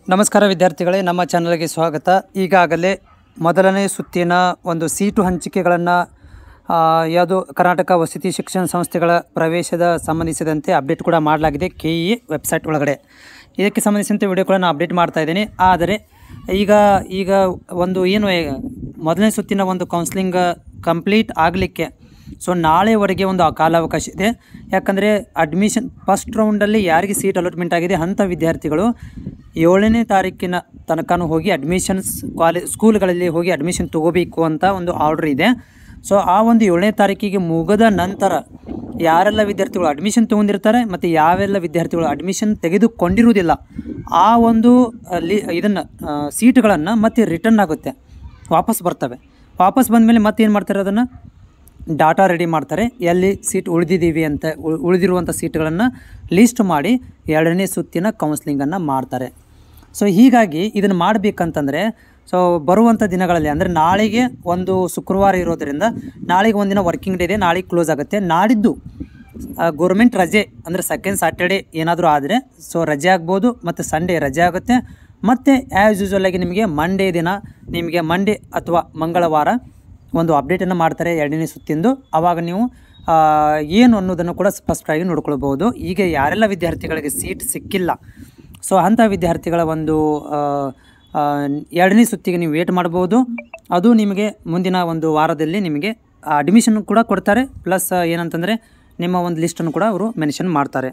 ನಮಸ್ಕಾರ ವಿದ್ಯಾರ್ಥಿಗಳೇ, ನಮ್ಮ ಚಾನಲ್ಗೆ ಸ್ವಾಗತ. ಈಗಾಗಲೇ ಮೊದಲನೇ ಸುತ್ತಿನ ಒಂದು ಸೀಟು ಹಂಚಿಕೆಗಳನ್ನು ಯಾವುದು ಕರ್ನಾಟಕ ವಸತಿ ಶಿಕ್ಷಣ ಸಂಸ್ಥೆಗಳ ಪ್ರವೇಶದ ಸಂಬಂಧಿಸಿದಂತೆ ಅಪ್ಡೇಟ್ ಕೂಡ ಮಾಡಲಾಗಿದೆ KE ವೆಬ್ಸೈಟ್ ಒಳಗಡೆ. ಇದಕ್ಕೆ ಸಂಬಂಧಿಸಿದಂತೆ ವಿಡಿಯೋಗಳನ್ನು ಅಪ್ಡೇಟ್ ಮಾಡ್ತಾ ಇದ್ದೀನಿ. ಆದರೆ ಈಗ ಒಂದು ಏನು ಮೊದಲನೇ ಸುತ್ತಿನ ಒಂದು ಕೌನ್ಸಿಲಿಂಗ್ ಕಂಪ್ಲೀಟ್ ಆಗಲಿಕ್ಕೆ ನಾಳೆವರೆಗೆ ಒಂದು ಕಾಲಾವಕಾಶ ಇದೆ. ಯಾಕಂದರೆ ಅಡ್ಮಿಷನ್ ಫಸ್ಟ್ ರೌಂಡಲ್ಲಿ ಯಾರಿಗೆ ಸೀಟ್ ಅಲಾಟ್ಮೆಂಟ್ ಆಗಿದೆ ಅಂಥ ವಿದ್ಯಾರ್ಥಿಗಳು 7ನೇ ತಾರೀಕಿನ ತನಕನೂ ಹೋಗಿ ಅಡ್ಮಿಷನ್ಸ್ ಸ್ಕೂಲ್ಗಳಲ್ಲಿ ಹೋಗಿ ಅಡ್ಮಿಷನ್ ತೊಗೋಬೇಕು ಅಂತ ಒಂದು ಆರ್ಡ್ರ್ ಇದೆ. ಆ ಒಂದು 7ನೇ ತಾರೀಕಿಗೆ ಮುಗಿದ ನಂತರ ಯಾರೆಲ್ಲ ವಿದ್ಯಾರ್ಥಿಗಳು ಅಡ್ಮಿಷನ್ ತೊಗೊಂಡಿರ್ತಾರೆ ಮತ್ತು ಯಾವೆಲ್ಲ ವಿದ್ಯಾರ್ಥಿಗಳು ಅಡ್ಮಿಷನ್ ತೆಗೆದುಕೊಂಡಿರುವುದಿಲ್ಲ ಆ ಒಂದು ಇದನ್ನು ಸೀಟ್ಗಳನ್ನು ಮತ್ತೆ ರಿಟರ್ನ್ ಆಗುತ್ತೆ, ವಾಪಸ್ ಬರ್ತವೆ. ವಾಪಸ್ ಬಂದಮೇಲೆ ಮತ್ತೇನು ಮಾಡ್ತಾರೆ, ಅದನ್ನು ಡಾಟಾ ರೆಡಿ ಮಾಡ್ತಾರೆ. ಎಲ್ಲಿ ಸೀಟ್ ಉಳಿದಿದ್ದೀವಿ ಅಂತ ಉಳಿದಿರುವಂಥ ಸೀಟ್ಗಳನ್ನು ಲಿಸ್ಟ್ ಮಾಡಿ 2ನೇ ಸುತ್ತಿನ ಕೌನ್ಸ್ಲಿಂಗನ್ನು ಮಾಡ್ತಾರೆ. ಹೀಗಾಗಿ ಇದನ್ನು ಮಾಡಬೇಕಂತಂದರೆ ಬರುವಂಥ ದಿನಗಳಲ್ಲಿ ಅಂದರೆ ನಾಳೆಗೆ ಒಂದು ಶುಕ್ರವಾರ ಇರೋದರಿಂದ ನಾಳೆಗೆ ಒಂದಿನ ವರ್ಕಿಂಗ್ ಡೇ ಇದೆ, ನಾಳೆಗೆ ಕ್ಲೋಸ್ ಆಗುತ್ತೆ. ನಾಡಿದ್ದು ಗೌರ್ಮೆಂಟ್ ರಜೆ ಅಂದರೆ ಸೆಕೆಂಡ್ ಸ್ಯಾಟರ್ಡೇ ಏನಾದರೂ ಆದರೆ ರಜೆ ಆಗ್ಬೋದು ಮತ್ತು ಸಂಡೇ ರಜೆ ಆಗುತ್ತೆ. ಮತ್ತು ಆ್ಯಸ್ ಯೂಸ್ವಲ್ ಆಗಿ ನಿಮಗೆ ಮಂಡೇ ದಿನ ನಿಮಗೆ ಮಂಡೇ ಅಥವಾ ಮಂಗಳವಾರ ಒಂದು ಅಪ್ಡೇಟನ್ನು ಮಾಡ್ತಾರೆ 2ನೇ ಸುತ್ತಿಂದು. ಆವಾಗ ನೀವು ಏನು ಅನ್ನೋದನ್ನು ಕೂಡ ಸ್ಪಷ್ಟವಾಗಿ ನೋಡ್ಕೊಳ್ಬೋದು. ಈಗ ಯಾರೆಲ್ಲ ವಿದ್ಯಾರ್ಥಿಗಳಿಗೆ ಸೀಟ್ ಸಿಕ್ಕಿಲ್ಲ ಅಂಥ ವಿದ್ಯಾರ್ಥಿಗಳ ಒಂದು 2ನೇ ಸುತ್ತಿಗೆ ನೀವು ವೇಟ್ ಮಾಡ್ಬೋದು. ಅದು ನಿಮಗೆ ಮುಂದಿನ ಒಂದು ವಾರದಲ್ಲಿ ನಿಮಗೆ ಅಡ್ಮಿಷನ್ ಕೂಡ ಕೊಡ್ತಾರೆ. ಪ್ಲಸ್ ಏನಂತಂದರೆ ನಿಮ್ಮ ಒಂದು ಲಿಸ್ಟನ್ನು ಕೂಡ ಅವರು ಮೆನ್ಷನ್ ಮಾಡ್ತಾರೆ.